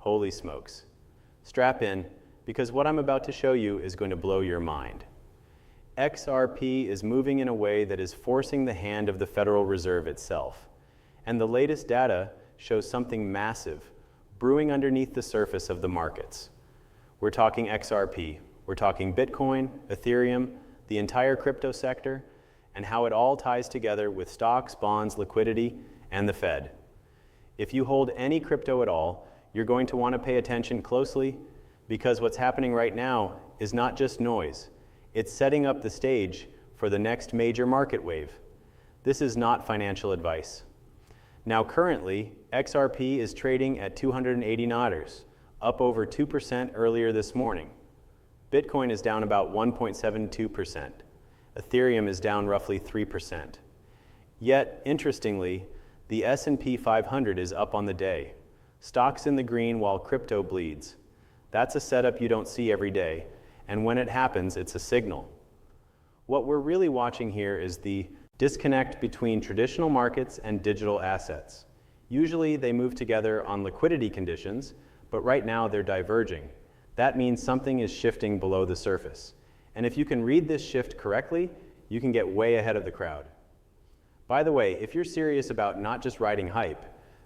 Holy smokes. Strap in, because what I'm about to show you is going to blow your mind. XRP is moving in a way that is forcing the hand of the Federal Reserve itself. And the latest data shows something massive brewing underneath the surface of the markets. We're talking XRP, we're talking Bitcoin, Ethereum, the entire crypto sector, and how it all ties together with stocks, bonds, liquidity, and the Fed. If you hold any crypto at all, you're going to want to pay attention closely, because what's happening right now is not just noise. It's setting up the stage for the next major market wave. This is not financial advice. Now currently, XRP is trading at $280, up over 2% earlier this morning. Bitcoin is down about 1.72%. Ethereum is down roughly 3%. Yet, interestingly, the S&P 500 is up on the day. Stocks in the green while crypto bleeds. That's a setup you don't see every day, and when it happens, it's a signal. What we're really watching here is the disconnect between traditional markets and digital assets. Usually they move together on liquidity conditions, but right now they're diverging. That means something is shifting below the surface. And if you can read this shift correctly, you can get way ahead of the crowd. By the way, if you're serious about not just riding hype,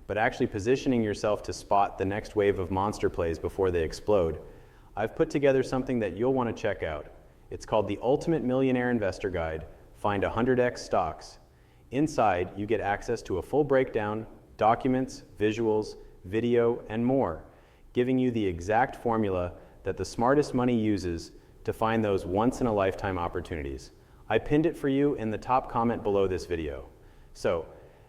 but actually positioning yourself to spot the next wave of monster plays before they explode, I've put together something that you'll want to check out. It's called the Ultimate Millionaire Investor Guide, Find 100x Stocks. Inside, you get access to a full breakdown, documents, visuals, video, and more, giving you the exact formula that the smartest money uses to find those once-in-a-lifetime opportunities. I pinned it for you in the top comment below this video. So,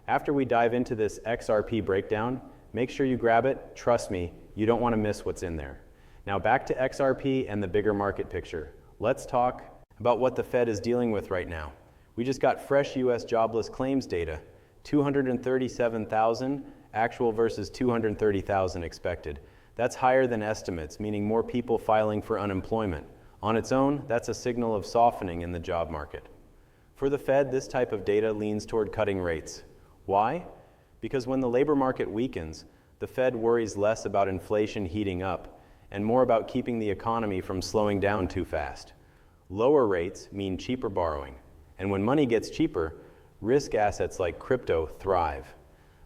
after we dive into this XRP breakdown, make sure you grab it. Trust me, you don't want to miss what's in there. Now back to XRP and the bigger market picture. Let's talk about what the Fed is dealing with right now. We just got fresh US jobless claims data, 237,000 actual versus 230,000 expected. That's higher than estimates, meaning more people filing for unemployment. On its own, that's a signal of softening in the job market. For the Fed, this type of data leans toward cutting rates. Why? Because when the labor market weakens, the Fed worries less about inflation heating up and more about keeping the economy from slowing down too fast. Lower rates mean cheaper borrowing, and when money gets cheaper, risk assets like crypto thrive.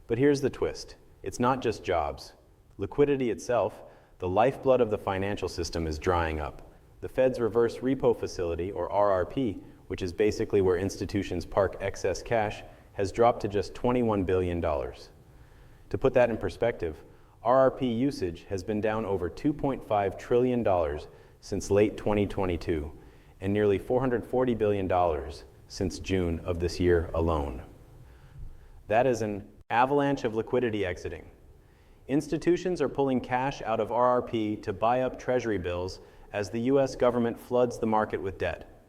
But here's the twist. It's not just jobs. Liquidity itself, the lifeblood of the financial system, is drying up. The Fed's reverse repo facility, or RRP, which is basically where institutions park excess cash, has dropped to just $21 billion. To put that in perspective, RRP usage has been down over $2.5 trillion since late 2022, and nearly $440 billion since June of this year alone. That is an avalanche of liquidity exiting. Institutions are pulling cash out of RRP to buy up treasury bills as the US government floods the market with debt.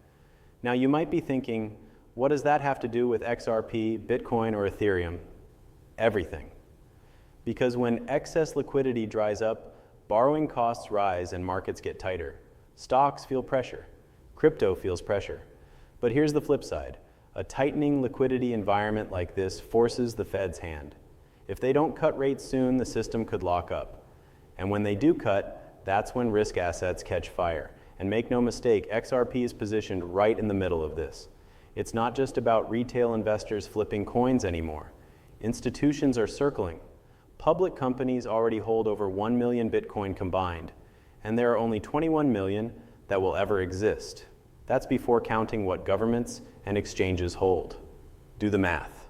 Now you might be thinking, what does that have to do with XRP, Bitcoin, or Ethereum? Everything. Because when excess liquidity dries up, borrowing costs rise and markets get tighter. Stocks feel pressure. Crypto feels pressure. But here's the flip side. A tightening liquidity environment like this forces the Fed's hand. If they don't cut rates soon, the system could lock up. And when they do cut, that's when risk assets catch fire. And make no mistake, XRP is positioned right in the middle of this. It's not just about retail investors flipping coins anymore. Institutions are circling. Public companies already hold over 1 million Bitcoin combined, and there are only 21 million that will ever exist. That's before counting what governments and exchanges hold. Do the math.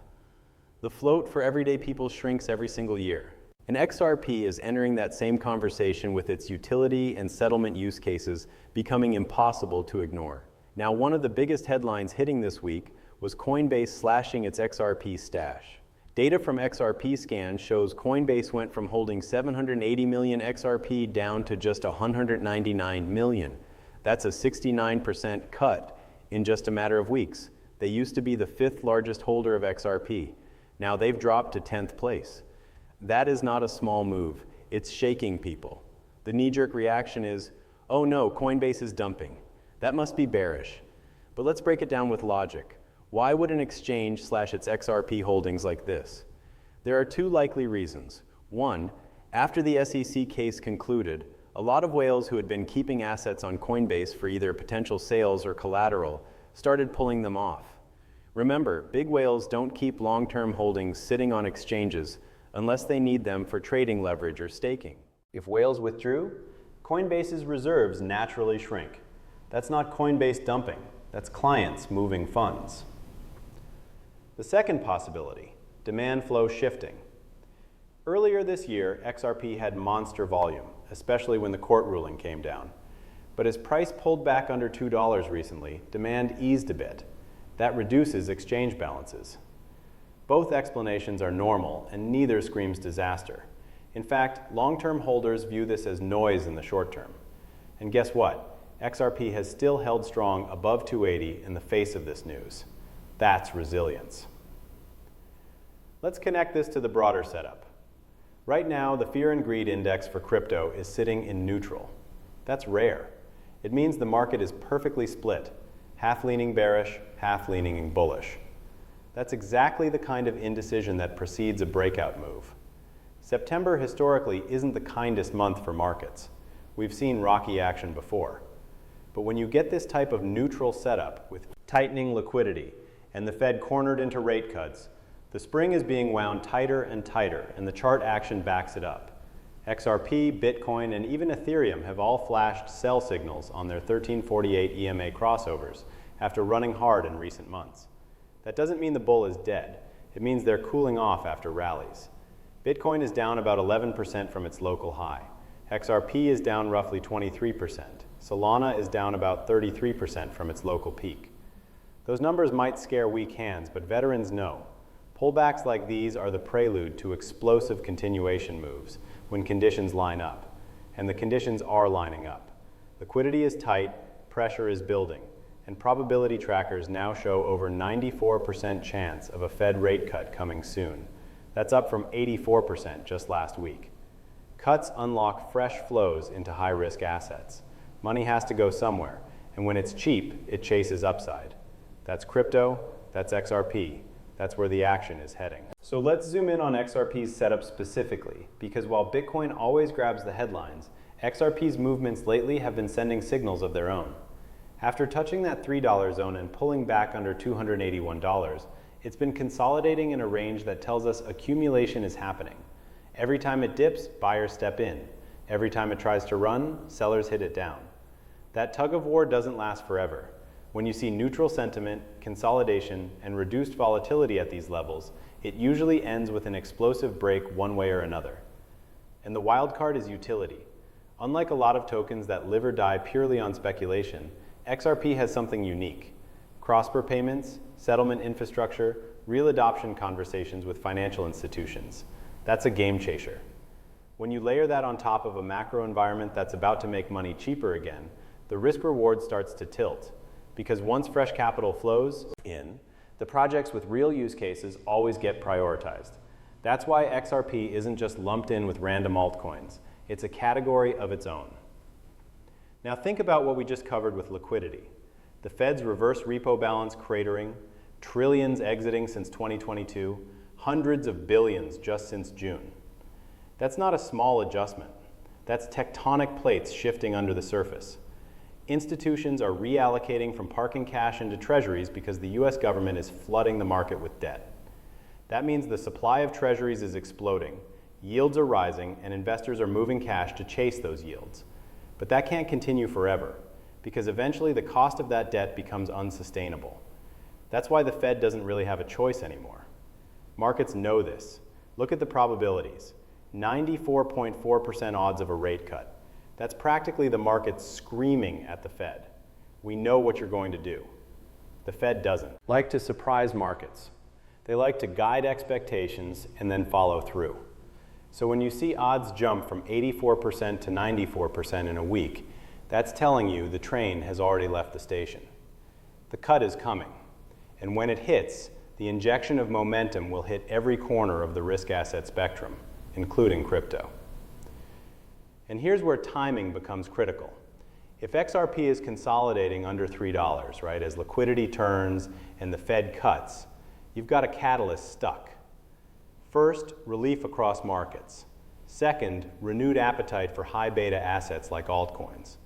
The float for everyday people shrinks every single year. And XRP is entering that same conversation with its utility and settlement use cases becoming impossible to ignore. Now, one of the biggest headlines hitting this week was Coinbase slashing its XRP stash. Data from XRP Scan shows Coinbase went from holding 780 million XRP down to just 199 million. That's a 69% cut in just a matter of weeks. They used to be the 5th largest holder of XRP. Now they've dropped to 10th place. That is not a small move. It's shaking people. The knee-jerk reaction is, oh no, Coinbase is dumping. That must be bearish. But let's break it down with logic. Why would an exchange slash its XRP holdings like this? There are two likely reasons. One, After the SEC case concluded, a lot of whales who had been keeping assets on Coinbase for either potential sales or collateral started pulling them off. Remember, big whales don't keep long-term holdings sitting on exchanges unless they need them for trading leverage or staking. If whales withdrew, Coinbase's reserves naturally shrink. That's not Coinbase dumping, that's clients moving funds. The second possibility, demand flow shifting. Earlier this year, XRP had monster volume, especially when the court ruling came down. But as price pulled back under $2 recently, demand eased a bit. That reduces exchange balances. Both explanations are normal, and neither screams disaster. In fact, long-term holders view this as noise in the short term. And guess what? XRP has still held strong above 280 in the face of this news. That's resilience. Let's connect this to the broader setup. Right now, the Fear and Greed Index for crypto is sitting in neutral. That's rare. It means the market is perfectly split, half leaning bearish, half leaning bullish. That's exactly the kind of indecision that precedes a breakout move. September historically isn't the kindest month for markets. We've seen rocky action before. But when you get this type of neutral setup with tightening liquidity and the Fed cornered into rate cuts, the spring is being wound tighter and tighter, and the chart action backs it up. XRP, Bitcoin, and even Ethereum have all flashed sell signals on their 1348 EMA crossovers after running hard in recent months. That doesn't mean the bull is dead. It means they're cooling off after rallies. Bitcoin is down about 11% from its local high. XRP is down roughly 23%. Solana is down about 33% from its local peak. Those numbers might scare weak hands, but veterans know. Pullbacks like these are the prelude to explosive continuation moves when conditions line up. And the conditions are lining up. Liquidity is tight, pressure is building, and probability trackers now show over 94% chance of a Fed rate cut coming soon. That's up from 84% just last week. Cuts unlock fresh flows into high-risk assets. Money has to go somewhere, and when it's cheap, it chases upside. That's crypto, that's XRP. That's where the action is heading. So let's zoom in on XRP's setup specifically, because while Bitcoin always grabs the headlines, XRP's movements lately have been sending signals of their own. After touching that $3 zone and pulling back under $281, it's been consolidating in a range that tells us accumulation is happening. Every time it dips, buyers step in. Every time it tries to run, sellers hit it down. That tug of war doesn't last forever. When you see neutral sentiment, consolidation, and reduced volatility at these levels, it usually ends with an explosive break one way or another. And the wild card is utility. Unlike a lot of tokens that live or die purely on speculation, XRP has something unique. Cross-border payments, settlement infrastructure, real adoption conversations with financial institutions. That's a game changer. When you layer that on top of a macro environment that's about to make money cheaper again, the risk-reward starts to tilt. Because once fresh capital flows in, the projects with real use cases always get prioritized. That's why XRP isn't just lumped in with random altcoins. It's a category of its own. Now think about what we just covered with liquidity. The Fed's reverse repo balance cratering, trillions exiting since 2022, hundreds of billions just since June. That's not a small adjustment. That's tectonic plates shifting under the surface. Institutions are reallocating from parking cash into treasuries because the US government is flooding the market with debt. That means the supply of treasuries is exploding, yields are rising, and investors are moving cash to chase those yields. But that can't continue forever, because eventually the cost of that debt becomes unsustainable. That's why the Fed doesn't really have a choice anymore. Markets know this. Look at the probabilities. 94.4% odds of a rate cut. That's practically the market screaming at the Fed. We know what you're going to do. The Fed doesn't. Like to surprise markets. They like to guide expectations and then follow through. So when you see odds jump from 84% to 94% in a week, that's telling you the train has already left the station. The cut is coming. And when it hits, the injection of momentum will hit every corner of the risk asset spectrum, including crypto. And here's where timing becomes critical. If XRP is consolidating under $3, right, as liquidity turns and the Fed cuts, you've got a catalyst stuck. First, relief across markets. Second, renewed appetite for high beta assets like altcoins.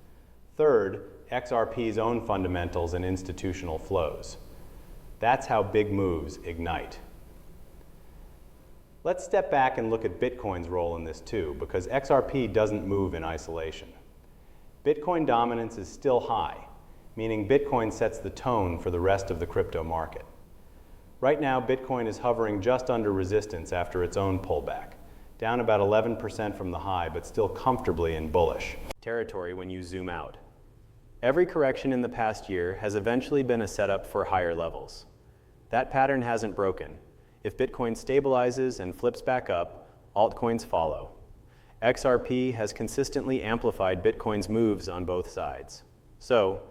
Third, XRP's own fundamentals and institutional flows. That's how big moves ignite. Let's step back and look at Bitcoin's role in this too, because XRP doesn't move in isolation. Bitcoin dominance is still high, meaning Bitcoin sets the tone for the rest of the crypto market. Right now, Bitcoin is hovering just under resistance after its own pullback, down about 11% from the high, but still comfortably in bullish territory when you zoom out. Every correction in the past year has eventually been a setup for higher levels. That pattern hasn't broken. If Bitcoin stabilizes and flips back up, altcoins follow. XRP has consistently amplified Bitcoin's moves on both sides. So,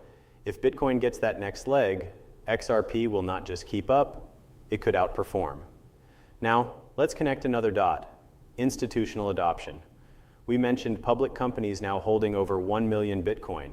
if Bitcoin gets that next leg, XRP will not just keep up, it could outperform. Now, let's connect another dot: institutional adoption. We mentioned public companies now holding over 1 million Bitcoin.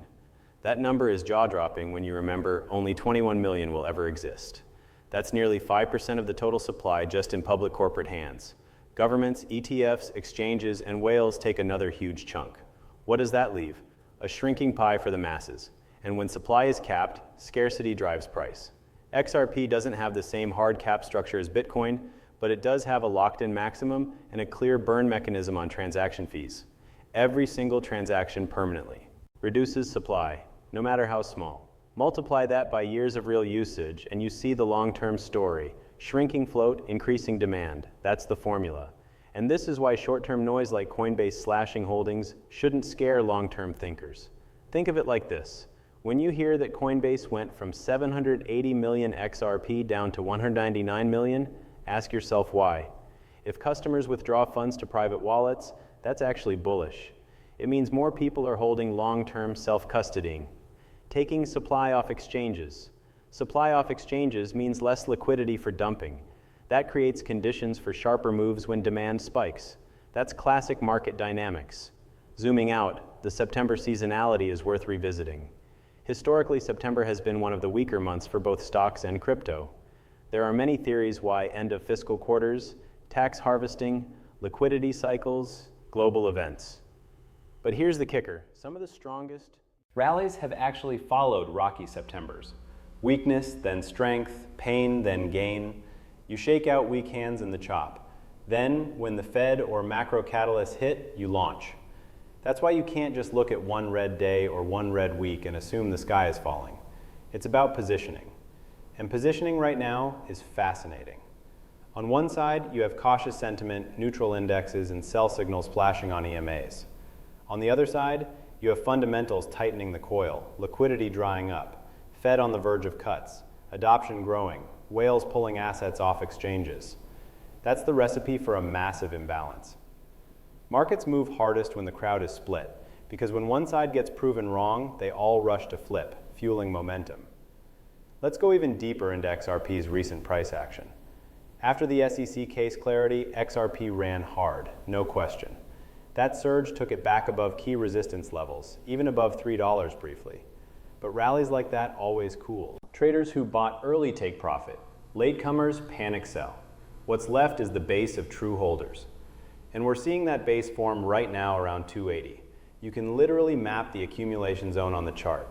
That number is jaw-dropping when you remember only 21 million will ever exist. That's nearly 5% of the total supply just in public corporate hands. Governments, ETFs, exchanges, and whales take another huge chunk. What does that leave? A shrinking pie for the masses. And when supply is capped, scarcity drives price. XRP doesn't have the same hard cap structure as Bitcoin, but it does have a locked-in maximum and a clear burn mechanism on transaction fees. Every single transaction permanently reduces supply, no matter how small. Multiply that by years of real usage, and you see the long-term story. Shrinking float, increasing demand. That's the formula. And this is why short-term noise like Coinbase slashing holdings shouldn't scare long-term thinkers. Think of it like this. When you hear that Coinbase went from 780 million XRP down to 199 million, ask yourself why. If customers withdraw funds to private wallets, that's actually bullish. It means more people are holding long-term self-custodying. Taking supply off exchanges. Supply off exchanges means less liquidity for dumping. That creates conditions for sharper moves when demand spikes. That's classic market dynamics. Zooming out, the September seasonality is worth revisiting. Historically, September has been one of the weaker months for both stocks and crypto. There are many theories why: end of fiscal quarters, tax harvesting, liquidity cycles, global events. But here's the kicker. Some of the strongest rallies have actually followed rocky Septembers. Weakness, then strength, pain, then gain. You shake out weak hands in the chop. Then, when the Fed or macro catalysts hit, you launch. That's why you can't just look at one red day or one red week and assume the sky is falling. It's about positioning. And positioning right now is fascinating. On one side, you have cautious sentiment, neutral indexes, and sell signals flashing on EMAs. On the other side, you have fundamentals tightening the coil, liquidity drying up, Fed on the verge of cuts, adoption growing, whales pulling assets off exchanges. That's the recipe for a massive imbalance. Markets move hardest when the crowd is split, because when one side gets proven wrong, they all rush to flip, fueling momentum. Let's go even deeper into XRP's recent price action. After the SEC case clarity, XRP ran hard, no question. That surge took it back above key resistance levels, even above $3 briefly. But rallies like that always cool. Traders who bought early take profit. Latecomers panic sell. What's left is the base of true holders. And we're seeing that base form right now around 280. You can literally map the accumulation zone on the chart.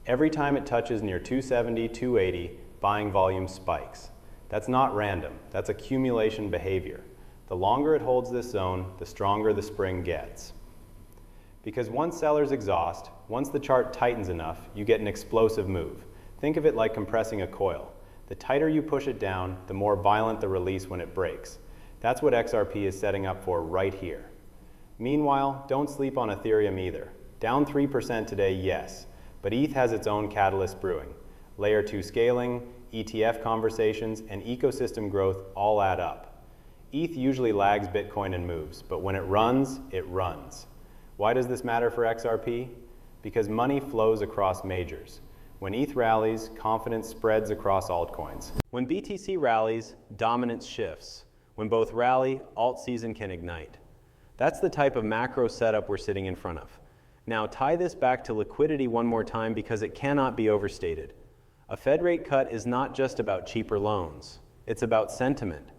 Every time it touches near 270, 280, buying volume spikes. That's not random, that's accumulation behavior. The longer it holds this zone, the stronger the spring gets. Because once sellers exhaust, once the chart tightens enough, you get an explosive move. Think of it like compressing a coil. The tighter you push it down, the more violent the release when it breaks. That's what XRP is setting up for right here. Meanwhile, don't sleep on Ethereum either. Down 3% today, yes, but ETH has its own catalyst brewing. Layer 2 scaling, ETF conversations, and ecosystem growth all add up. ETH usually lags Bitcoin in moves, but when it runs, it runs. Why does this matter for XRP? Because money flows across majors. When ETH rallies, confidence spreads across altcoins. When BTC rallies, dominance shifts. When both rally, alt season can ignite. That's the type of macro setup we're sitting in front of. Now tie this back to liquidity one more time because it cannot be overstated. A Fed rate cut is not just about cheaper loans. It's about sentiment.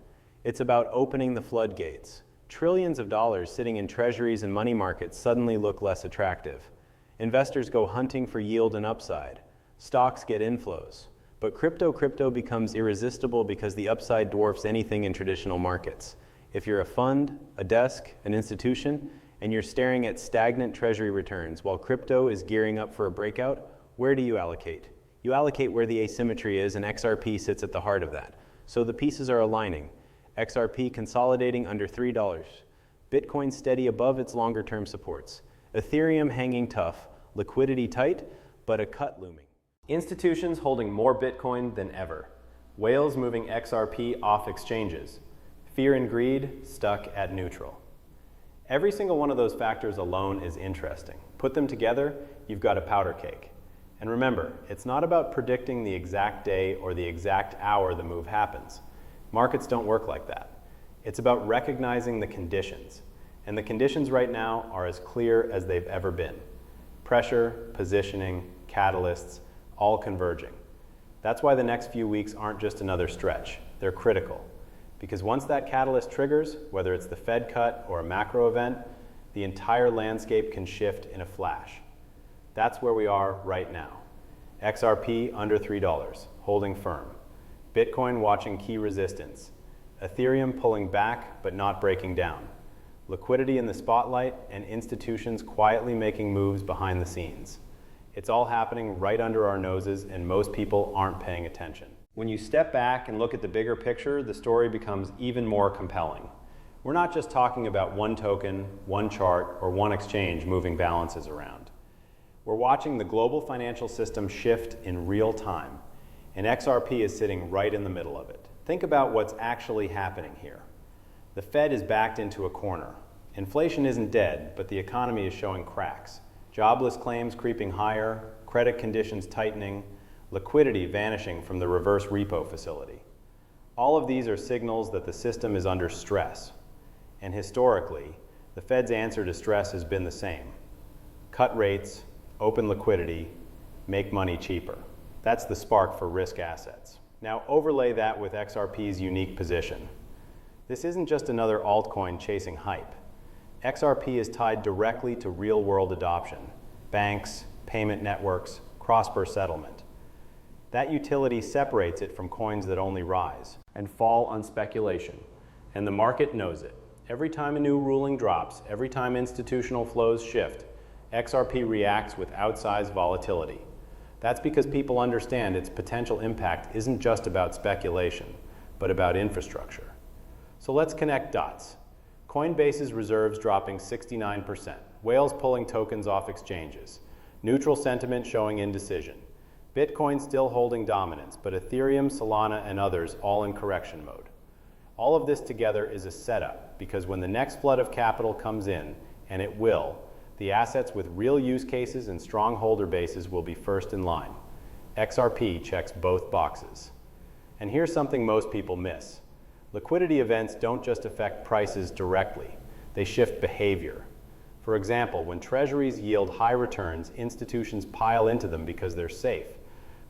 It's about opening the floodgates. Trillions of dollars sitting in treasuries and money markets suddenly look less attractive. Investors go hunting for yield and upside. Stocks get inflows. But crypto becomes irresistible because the upside dwarfs anything in traditional markets. If you're a fund, a desk, an institution, and you're staring at stagnant treasury returns while crypto is gearing up for a breakout, where do you allocate? You allocate where the asymmetry is, and XRP sits at the heart of that. So the pieces are aligning. XRP consolidating under $3. Bitcoin steady above its longer-term supports. Ethereum hanging tough, liquidity tight, but a cut looming. Institutions holding more Bitcoin than ever. Whales moving XRP off exchanges. Fear and greed stuck at neutral. Every single one of those factors alone is interesting. Put them together, you've got a powder cake. And remember, it's not about predicting the exact day or the exact hour the move happens. Markets don't work like that. It's about recognizing the conditions. And the conditions right now are as clear as they've ever been. Pressure, positioning, catalysts, all converging. That's why the next few weeks aren't just another stretch. They're critical. Because once that catalyst triggers, whether it's the Fed cut or a macro event, the entire landscape can shift in a flash. That's where we are right now. XRP under $3, holding firm. Bitcoin watching key resistance. Ethereum pulling back but not breaking down. Liquidity in the spotlight and institutions quietly making moves behind the scenes. It's all happening right under our noses and most people aren't paying attention. When you step back and look at the bigger picture, the story becomes even more compelling. We're not just talking about one token, one chart, or one exchange moving balances around. We're watching the global financial system shift in real time, and XRP is sitting right in the middle of it. Think about what's actually happening here. The Fed is backed into a corner. Inflation isn't dead, but the economy is showing cracks. Jobless claims creeping higher, credit conditions tightening, liquidity vanishing from the reverse repo facility. All of these are signals that the system is under stress. And historically, the Fed's answer to stress has been the same. Cut rates, open liquidity, make money cheaper. That's the spark for risk assets. Now overlay that with XRP's unique position. This isn't just another altcoin chasing hype. XRP is tied directly to real-world adoption, banks, payment networks, cross-border settlement. That utility separates it from coins that only rise and fall on speculation, and the market knows it. Every time a new ruling drops, every time institutional flows shift, XRP reacts with outsized volatility. That's because people understand its potential impact isn't just about speculation, but about infrastructure. So let's connect dots. Coinbase's reserves dropping 69%, whales pulling tokens off exchanges, neutral sentiment showing indecision, Bitcoin still holding dominance, but Ethereum, Solana, and others all in correction mode. All of this together is a setup, because when the next flood of capital comes in, and it will, the assets with real use cases and strong holder bases will be first in line. XRP checks both boxes. And here's something most people miss. Liquidity events don't just affect prices directly, they shift behavior. For example, when treasuries yield high returns, institutions pile into them because they're safe.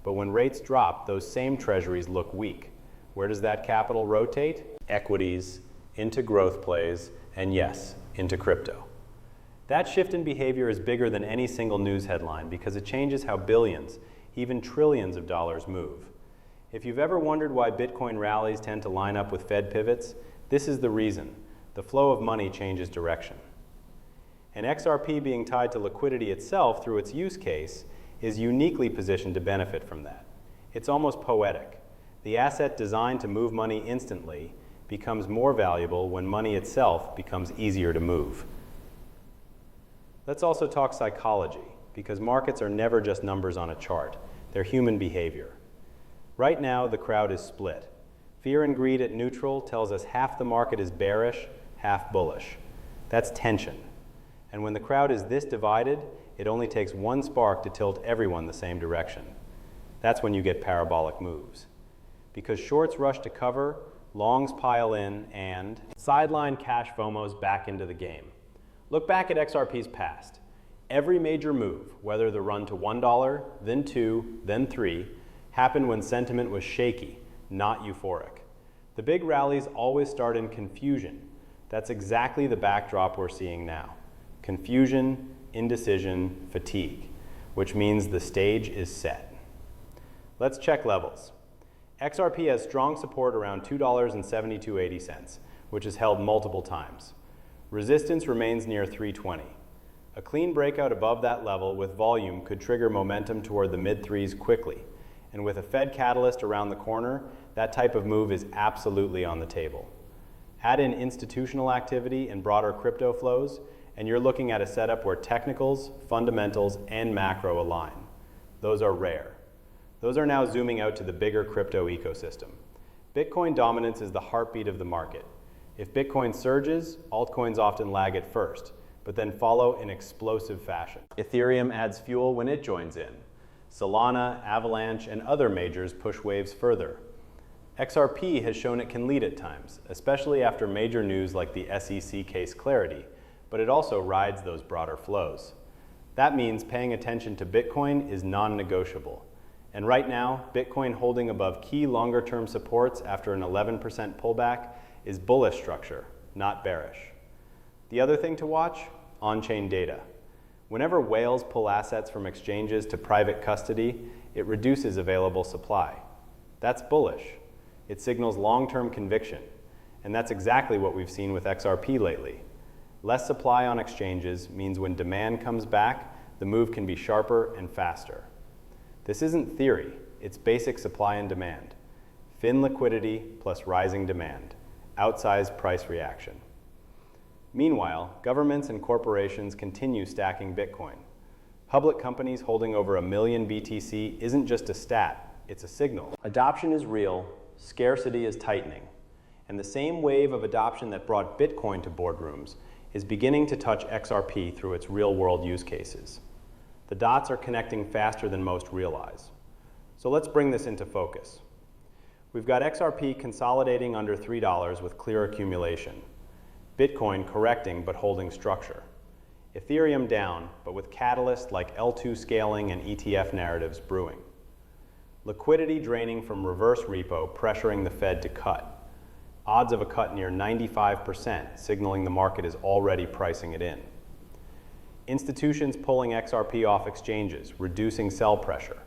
But when rates drop, those same treasuries look weak. Where does that capital rotate? Equities, into growth plays, and yes, into crypto. That shift in behavior is bigger than any single news headline because it changes how billions, even trillions of dollars move. If you've ever wondered why Bitcoin rallies tend to line up with Fed pivots, this is the reason. The flow of money changes direction. And XRP being tied to liquidity itself through its use case is uniquely positioned to benefit from that. It's almost poetic. The asset designed to move money instantly becomes more valuable when money itself becomes easier to move. Let's also talk psychology, because markets are never just numbers on a chart. They're human behavior. Right now, the crowd is split. Fear and greed at neutral tells us half the market is bearish, half bullish. That's tension. And when the crowd is this divided, it only takes one spark to tilt everyone the same direction. That's when you get parabolic moves. Because shorts rush to cover, longs pile in, and sideline cash FOMOs back into the game. Look back at XRP's past. Every major move, whether the run to $1, then $2, then $3, happened when sentiment was shaky, not euphoric. The big rallies always start in confusion. That's exactly the backdrop we're seeing now. Confusion, indecision, fatigue, which means the stage is set. Let's check levels. XRP has strong support around $2.7280, which is held multiple times. Resistance remains near 320. A clean breakout above that level with volume could trigger momentum toward the mid-threes quickly. And with a Fed catalyst around the corner, that type of move is absolutely on the table. Add in institutional activity and broader crypto flows, and you're looking at a setup where technicals, fundamentals, and macro align. Those are rare. Those are now zooming out to the bigger crypto ecosystem. Bitcoin dominance is the heartbeat of the market. If Bitcoin surges, altcoins often lag at first, but then follow in explosive fashion. Ethereum adds fuel when it joins in. Solana, Avalanche, and other majors push waves further. XRP has shown it can lead at times, especially after major news like the SEC case clarity, but it also rides those broader flows. That means paying attention to Bitcoin is non-negotiable. And right now, Bitcoin holding above key longer-term supports after an 11% pullback is bullish structure, not bearish. The other thing to watch, on-chain data. Whenever whales pull assets from exchanges to private custody, it reduces available supply. That's bullish. It signals long-term conviction, and that's exactly what we've seen with XRP lately. Less supply on exchanges means when demand comes back, the move can be sharper and faster. This isn't theory, it's basic supply and demand. Thin liquidity plus rising demand, outsized price reaction. Meanwhile, governments and corporations continue stacking Bitcoin. Public companies holding over 1 million BTC isn't just a stat, it's a signal. Adoption is real, scarcity is tightening. And the same wave of adoption that brought Bitcoin to boardrooms is beginning to touch XRP through its real-world use cases. The dots are connecting faster than most realize. So let's bring this into focus. We've got XRP consolidating under $3 with clear accumulation. Bitcoin correcting but holding structure. Ethereum down, but with catalysts like L2 scaling and ETF narratives brewing. Liquidity draining from reverse repo pressuring the Fed to cut. Odds of a cut near 95%, signaling the market is already pricing it in. Institutions pulling XRP off exchanges, reducing sell pressure.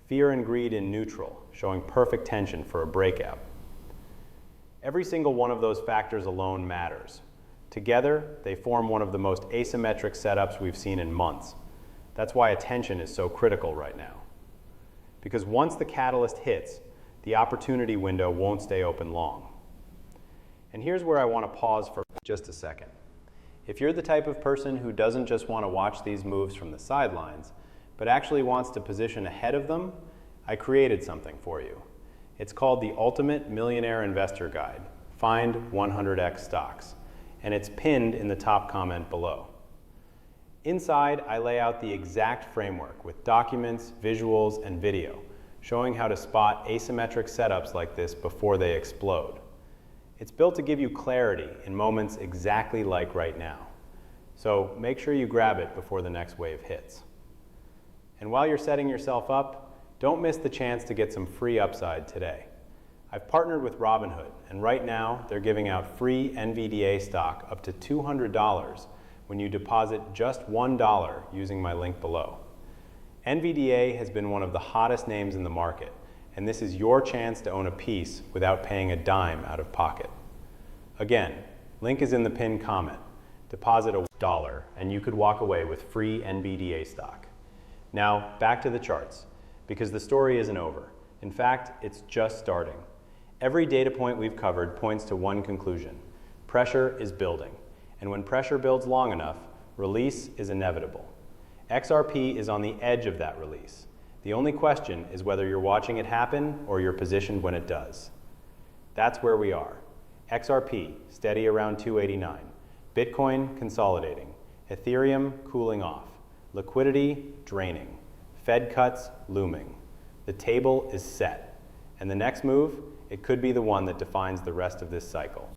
Fear and greed in neutral, showing perfect tension for a breakout. Every single one of those factors alone matters. Together, they form one of the most asymmetric setups we've seen in months. That's why attention is so critical right now. Because once the catalyst hits, the opportunity window won't stay open long. And here's where I want to pause for just a second. If you're the type of person who doesn't just want to watch these moves from the sidelines, but actually wants to position ahead of them, I created something for you. It's called the Ultimate Millionaire Investor Guide, Find 100x Stocks, and it's pinned in the top comment below. Inside, I lay out the exact framework with documents, visuals, and video, showing how to spot asymmetric setups like this before they explode. It's built to give you clarity in moments exactly like right now. So make sure you grab it before the next wave hits. And while you're setting yourself up, don't miss the chance to get some free upside today. I've partnered with Robinhood, and right now they're giving out free NVDA stock up to $200 when you deposit just $1 using my link below. NVDA has been one of the hottest names in the market, and this is your chance to own a piece without paying a dime out of pocket. Again, link is in the pinned comment. Deposit $1 and you could walk away with free NVDA stock. Now, back to the charts, because the story isn't over. In fact, it's just starting. Every data point we've covered points to one conclusion. Pressure is building, and when pressure builds long enough, release is inevitable. XRP is on the edge of that release. The only question is whether you're watching it happen or you're positioned when it does. That's where we are. XRP, steady around 289. Bitcoin, consolidating. Ethereum, cooling off. Liquidity, draining. Fed cuts, looming. The table is set. And the next move, it could be the one that defines the rest of this cycle.